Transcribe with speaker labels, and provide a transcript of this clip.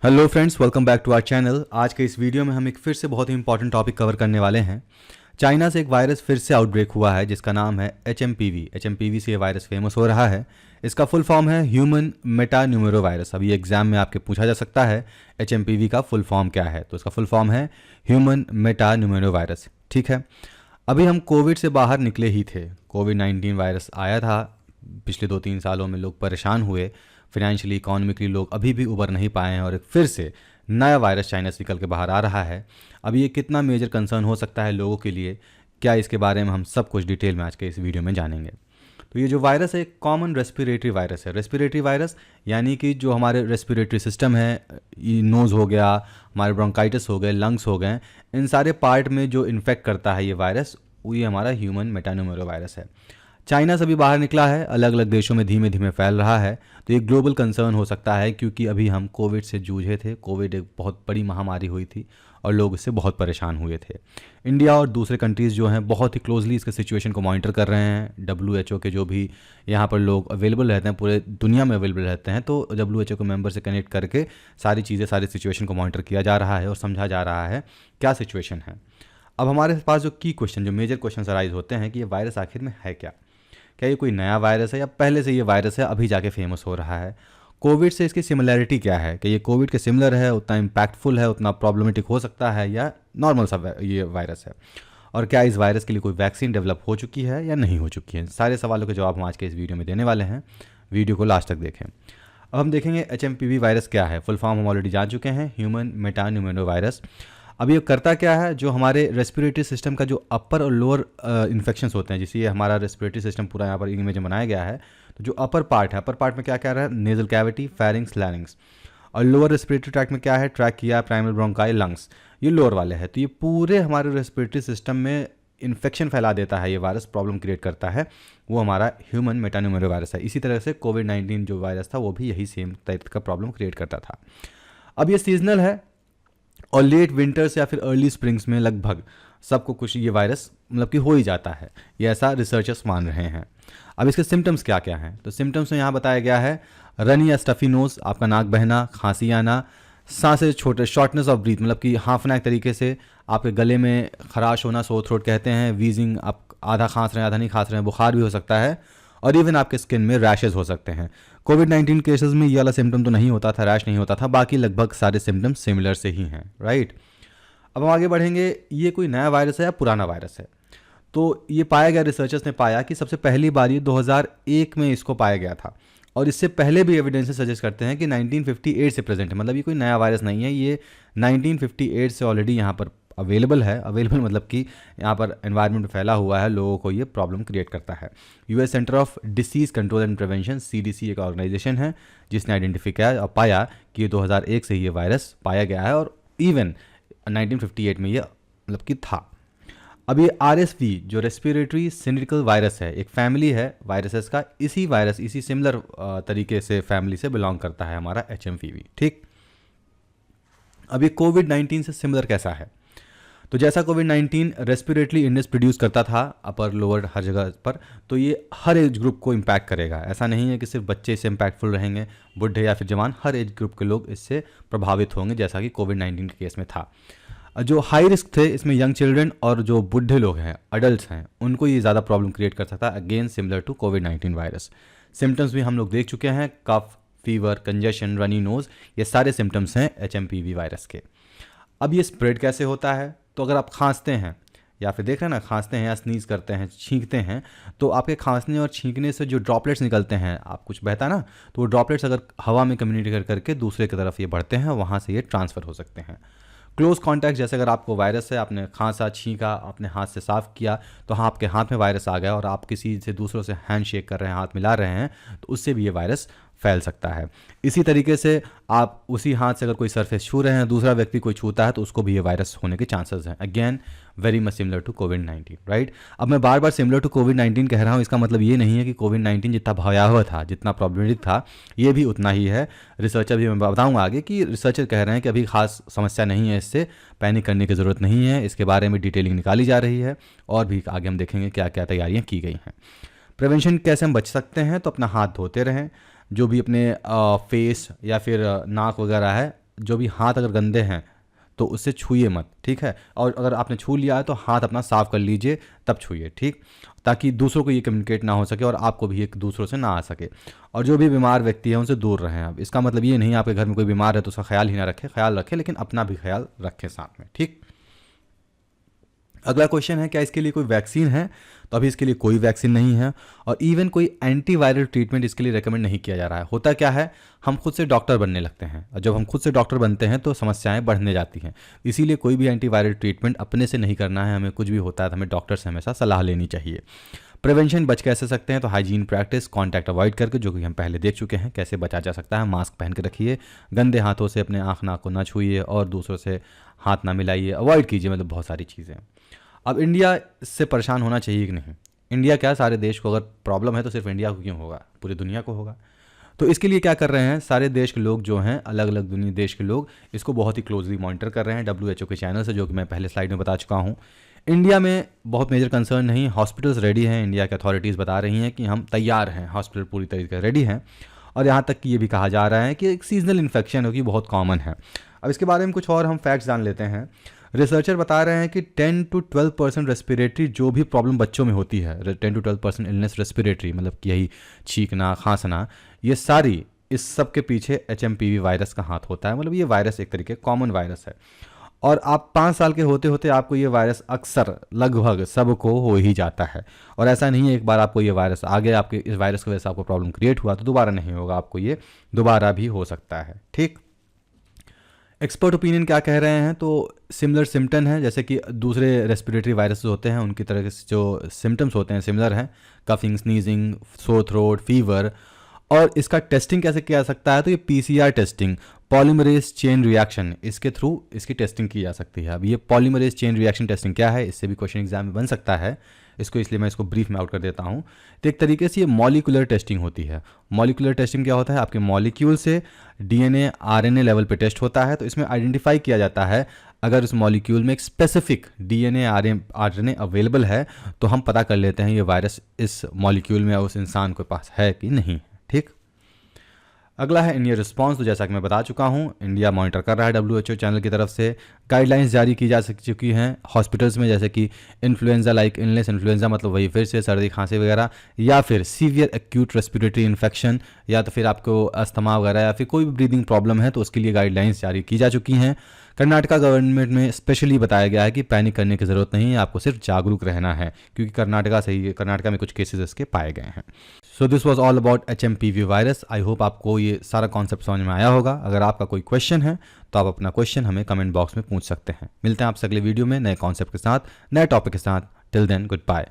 Speaker 1: Hello friends, welcome back to our channel. आज के इस वीडियो में हम एक फिर से बहुत ही इंपॉर्टेंट टॉपिक कवर करने वाले हैं। चाइना से एक वायरस फिर से आउटब्रेक हुआ है जिसका नाम है HMPV। HMPV से ये वायरस फेमस हो रहा है। इसका फुल फॉर्म है ह्यूमन मेटान्यूमेरो वायरस। अभी एग्जाम में आपके पूछा जा सकता है HMPV का फुल फॉर्म क्या है, तो इसका फुल फॉर्म है ह्यूमन मेटान्यूमेरो वायरस। ठीक है, अभी हम कोविड से बाहर निकले ही थे। कोविड-19 वायरस आया था, पिछले 2-3 सालों में लोग परेशान हुए, फाइनेंशियली इकोनॉमिकली लोग अभी भी उबर नहीं पाए हैं और एक फिर से नया वायरस चाइना से निकल के बाहर आ रहा है। अब ये कितना मेजर कंसर्न हो सकता है लोगों के लिए, क्या इसके बारे में हम सब कुछ डिटेल में आज के इस वीडियो में जानेंगे। तो ये जो वायरस है एक कॉमन रेस्पिरेटरी वायरस है। रेस्पिरेटरी वायरस यानी कि जो हमारे रेस्पिरेटरी सिस्टम है, नोज़ हो गया, हमारे ब्रोंकाइटिस हो गए, लंग्स हो गए, इन सारे पार्ट में जो इन्फेक्ट करता है ये वायरस, वो ये हमारा ह्यूमन मेटान्यूमेरो वायरस है। चाइना से भी बाहर निकला है, अलग अलग देशों में धीमे धीमे फैल रहा है। तो ये ग्लोबल कंसर्न हो सकता है क्योंकि अभी हम कोविड से जूझे थे। कोविड एक बहुत बड़ी महामारी हुई थी और लोग इससे बहुत परेशान हुए थे। इंडिया और दूसरे कंट्रीज़ जो हैं बहुत ही क्लोजली इसके सिचुएशन को मॉनिटर कर रहे हैं। WHO के जो भी यहाँ पर लोग अवेलेबल रहते हैं, पूरे दुनिया में अवेलेबल रहते हैं, तो WHO के मेंबर से कनेक्ट करके सारी चीज़ें, सारी सिचुएशन को मॉनिटर किया जा रहा है और समझा जा रहा है क्या सिचुएशन है। अब हमारे पास जो की क्वेश्चन, जो मेजर क्वेश्चन अराइज होते हैं कि ये वायरस आखिर में है क्या। क्या ये कोई नया वायरस है या पहले से ये वायरस है, अभी जाके फेमस हो रहा है। कोविड से इसकी सिमिलैरिटी क्या है, कि ये कोविड के सिमिलर है, उतना इम्पैक्टफुल है, उतना प्रॉब्लमेटिक हो सकता है, या नॉर्मल सा ये वायरस है। और क्या इस वायरस के लिए कोई वैक्सीन डेवलप हो चुकी है या नहीं हो चुकी है। सारे सवालों के जवाब हम आज के इस वीडियो में देने वाले हैं। वीडियो को लास्ट तक देखें। अब हम देखेंगे HMPV वायरस क्या है। फुल फॉर्म हम ऑलरेडी जान चुके हैं, ह्यूमन मेटान्यूमेरो वायरस। अब ये करता क्या है, जो हमारे रेस्पिरेटरी सिस्टम का जो अपर और लोअर इन्फेक्शंस होते हैं, जिससे ये हमारा रेस्पिरेटरी सिस्टम पूरा यहाँ पर इमेज में बनाया गया है। तो जो अपर पार्ट है, अपर पार्ट में क्या क्या रहा है, नेजल कैविटी, फेरिंग्स, लैरिंग्स। और लोअर रेस्पिरेटरी ट्रैक्ट में क्या है, ट्रैकिया, प्राइमरी ब्रोंकाई, लंग्स, ये लोअर वाले हैं। तो ये पूरे हमारे रेस्पिरेटरी सिस्टम में इन्फेक्शन फैला देता है, ये वायरस प्रॉब्लम क्रिएट करता है, वो हमारा ह्यूमन मेटान्यूमेरो वायरस है। इसी तरह से कोविड-19 जो वायरस था वो भी यही सेम टाइप का प्रॉब्लम क्रिएट करता था। अब ये सीजनल है और लेट विंटर्स या फिर अर्ली स्प्रिंग्स में लगभग सबको कुछ ये वायरस मतलब कि हो ही जाता है, ये ऐसा रिसर्चर्स मान रहे हैं। अब इसके सिम्टम्स क्या क्या हैं, तो सिम्टम्स में यहाँ बताया गया है रनी या स्टफी नोज, आपका नाक बहना, खांसी आना, सांसें छोटे, शॉर्टनेस ऑफ ब्रीथ, मतलब कि हाफना एक तरीके से, आपके गले में खराश होना, सोर थ्रोट कहते हैं, वीजिंग, आप आधा खांस रहे हैं आधा नहीं खांस रहे हैं, बुखार भी हो सकता है, और इवन आपके स्किन में रैशेज हो सकते हैं। कोविड-19 केसेस में ये वाला सिम्टम तो नहीं होता था, रैश नहीं होता था, बाकी लगभग सारे सिम्टम्स सिमिलर से ही हैं, राइट। अब हम आगे बढ़ेंगे, ये कोई नया वायरस है या पुराना वायरस है। तो ये पाया गया, रिसर्चर्स ने पाया कि सबसे पहली बार ये 2001 में इसको पाया गया था, और इससे पहले भी एविडेंसेस सजेस्ट करते हैं कि 1958 से प्रेजेंट है। मतलब ये कोई नया वायरस नहीं है, ये 1958 से ऑलरेडी यहाँ पर अवेलेबल है। अवेलेबल मतलब कि यहाँ पर एनवायरनमेंट में फैला हुआ है, लोगों को ये प्रॉब्लम क्रिएट करता है। US centre of disease control and prevention, CDC एक ऑर्गेनाइजेशन है जिसने आइडेंटिफाई किया और पाया कि ये 2001 से ये वायरस पाया गया है, और इवन 1958 में ये मतलब कि था। अब ये RSV जो रेस्पिरेटरी सिंड्रिकल वायरस है, एक फैमिली है वायरसेस का, इसी वायरस, इसी सिमिलर तरीके से फैमिली से बिलोंग करता है हमारा HMPV। ठीक, अब ये कोविड-19 से सिमिलर कैसा है, तो जैसा कोविड-19 रेस्पिरेटरी इंडेक्स प्रोड्यूस करता था अपर लोअर हर जगह पर, तो ये हर एज ग्रुप को इम्पैक्ट करेगा। ऐसा नहीं है कि सिर्फ बच्चे इससे इम्पैक्टफुल रहेंगे, बुढ़े या फिर जवान, हर एज ग्रुप के लोग इससे प्रभावित होंगे, जैसा कि कोविड-19 के केस में था। जो हाई रिस्क थे इसमें यंग चिल्ड्रन और जो बुढ़े लोग हैं, अडल्ट हैं, उनको ये ज़्यादा प्रॉब्लम क्रिएट कर सकता है, अगेन सिमिलर टू कोविड-19 वायरस। सिम्टम्स भी हम लोग देख चुके हैं, cough, fever, congestion, runny nose, ये सारे सिम्टम्स हैं HMPV वायरस के। अब ये स्प्रेड कैसे होता है, तो अगर आप खांसते हैं या फिर देख रहे हैं ना, खांसते हैं या स्नीज करते हैं, छींकते हैं, तो आपके खांसने और छींकने से जो ड्रॉपलेट्स निकलते हैं, आप कुछ बहता ना, तो वो ड्रॉपलेट्स अगर हवा में कम्युनिकेट करके दूसरे की तरफ ये बढ़ते हैं, वहाँ से ये ट्रांसफ़र हो सकते हैं। क्लोज कॉन्टैक्ट, जैसे अगर आपको वायरस है, आपने खांसा, छींका, आपने हाथ से साफ़ किया, तो हाँ आपके हाथ में वायरस आ गया और आप किसी से दूसरों से हैंड शेक कर रहे हैं, हाथ मिला रहे हैं, तो उससे भी ये वायरस फैल सकता है। इसी तरीके से आप उसी हाथ से अगर कोई सरफेस छू रहे हैं, दूसरा व्यक्ति कोई छूता है, तो उसको भी ये वायरस होने के चांसेस हैं। Again very much similar to कोविड-19, राइट। अब मैं बार बार सिमिलर टू कोविड-19 कह रहा हूँ, इसका मतलब ये नहीं है कि कोविड-19 जितना भयावह था, जितना प्रॉब्लमेटिक था, ये भी उतना ही है। रिसर्चर भी, मैं बताऊँगा आगे कि रिसर्चर कह रहे हैं कि अभी खास समस्या नहीं है, इससे पैनिक करने की ज़रूरत नहीं है, इसके बारे में डिटेलिंग निकाली जा रही है, और भी आगे हम देखेंगे क्या क्या तैयारियाँ की गई हैं। प्रिवेंशन कैसे हम बच सकते हैं, तो अपना हाथ धोते रहें, जो भी अपने फेस या फिर नाक वगैरह है जो भी हाथ अगर गंदे हैं तो उससे छूइए मत, ठीक है। और अगर आपने छू लिया है तो हाथ अपना साफ कर लीजिए, तब छूइए, ठीक, ताकि दूसरों को ये कम्युनिकेट ना हो सके और आपको भी एक दूसरों से ना आ सके। और जो भी बीमार व्यक्ति है उनसे दूर रहें। अब इसका मतलब ये नहीं आपके घर में कोई बीमार है तो उसका ख्याल ही ना रखें, ख्याल रखें, लेकिन अपना भी ख्याल रखें साथ में, ठीक। अगला क्वेश्चन है, क्या इसके लिए कोई वैक्सीन है? तो अभी इसके लिए कोई वैक्सीन नहीं है और इवन कोई एंटीवायरल ट्रीटमेंट इसके लिए रेकमेंड नहीं किया जा रहा है। होता क्या है, हम खुद से डॉक्टर बनने लगते हैं और जब हम खुद से डॉक्टर बनते हैं तो समस्याएं बढ़ने जाती हैं। इसीलिए कोई भी एंटीवायरल ट्रीटमेंट अपने से नहीं करना है। हमें कुछ भी होता है तो हमें डॉक्टर से हमेशा सलाह लेनी चाहिए। प्रिवेंशन बच कैसे सकते हैं? तो हाइजीन प्रैक्टिस, कॉन्टैक्ट अवॉइड करके, जो कि हम पहले देख चुके हैं कैसे बचा जा सकता है। मास्क पहन के रखिए, गंदे हाथों से अपने आँख नाक को ना छूइए और दूसरों से हाथ ना मिलाइए, अवॉइड कीजिए, मतलब बहुत सारी चीज़ें। अब इंडिया इससे परेशान होना चाहिए कि नहीं? इंडिया क्या, सारे देश को अगर प्रॉब्लम है तो सिर्फ इंडिया को क्यों होगा, पूरी दुनिया को होगा। तो इसके लिए क्या कर रहे हैं, सारे देश के लोग जो हैं, अलग अलग दुनिया देश के लोग इसको बहुत ही क्लोजली मॉनिटर कर रहे हैं WHO के चैनल से, जो कि मैं पहले स्लाइड में बता चुका हूँ। इंडिया में बहुत मेजर कंसर्न नहीं, हॉस्पिटल्स रेडी हैं। इंडिया की अथॉरिटीज़ बता रही हैं कि हम तैयार हैं, हॉस्पिटल पूरी तरीके से रेडी हैं। और यहाँ तक कि ये भी कहा जा रहा है कि एक सीजनल इन्फेक्शन होगी, बहुत कॉमन है। अब इसके बारे में कुछ और हम फैक्ट्स जान लेते हैं। रिसर्चर बता रहे हैं कि 10 to 12% रेस्पिरेटरी जो भी प्रॉब्लम बच्चों में होती है, 10 to 12% इलनेस रेस्पिरेटरी, मतलब कि यही छींकना, खांसना, ये सारी, इस सब के पीछे HMPV वायरस का हाथ होता है। मतलब ये वायरस एक तरीके कॉमन वायरस है और आप 5 साल के होते होते आपको ये वायरस अक्सर लगभग सबको हो ही जाता है। और ऐसा नहीं है एक बार आपको ये वायरस आ गया, आपके इस वायरस की वजह से आपको प्रॉब्लम क्रिएट हुआ तो दोबारा नहीं होगा, आपको ये दोबारा भी हो सकता है, ठीक। एक्सपर्ट ओपिनियन क्या कह रहे हैं, तो सिमिलर सिम्टम है, जैसे कि दूसरे रेस्पिरेटरी वायरस होते हैं उनकी तरह से जो सिम्टम्स होते हैं सिमिलर हैं, coughing, sneezing, sore throat, fever. और इसका टेस्टिंग कैसे किया जा सकता है, तो ये PCR testing, polymerase chain reaction, इसके थ्रू इसकी टेस्टिंग की जा सकती है। अब ये पॉलीमरेज चेन रिएक्शन टेस्टिंग क्या है, इससे भी क्वेश्चन एग्जाम में बन सकता है इसको, इसलिए मैं इसको ब्रीफ में आउट कर देता हूँ। तो एक तरीके से ये मॉलिकुलर टेस्टिंग होती है। मॉलिकुलर टेस्टिंग क्या होता है, आपके मॉलिक्यूल से DNA RNA लेवल पे टेस्ट होता है। तो इसमें आइडेंटिफाई किया जाता है अगर उस मॉलिक्यूल में एक स्पेसिफिक DNA RNA अवेलेबल है तो हम पता कर लेते हैं ये वायरस इस मॉलिक्यूल में उस इंसान के पास है कि नहीं, ठीक। अगला है इंडिया रिस्पांस। तो जैसा कि मैं बता चुका हूँ, इंडिया मॉनिटर कर रहा है WHO चैनल की तरफ से। गाइडलाइंस जारी की जा चुकी हैं हॉस्पिटल्स में, जैसे कि इन्फ्लुएंजा लाइक इलनेस, इन्फ्लुएंजा मतलब वही फिर से सर्दी खांसी वगैरह, या फिर सीवियर एक्यूट रेस्पिरेटरी इन्फेक्शन, या तो फिर आपको अस्थमा वगैरह या फिर कोई भी ब्रीदिंग प्रॉब्लम है तो उसके लिए गाइडलाइंस जारी की जा चुकी हैं। कर्नाटका गवर्नमेंट में स्पेशली बताया गया है कि पैनिक करने की ज़रूरत नहीं है, आपको सिर्फ जागरूक रहना है, क्योंकि कर्नाटका में कुछ केसेस इसके पाए गए हैं। So this was all about HMPV virus. I hope आपको ये सारा कॉन्सेप्ट समझ में आया होगा। अगर आपका कोई क्वेश्चन है तो आप अपना क्वेश्चन हमें कमेंट बॉक्स में पूछ सकते हैं। मिलते हैं आपसे अगले वीडियो में नए कॉन्सेप्ट के साथ, नए टॉपिक के साथ। Till then, good bye.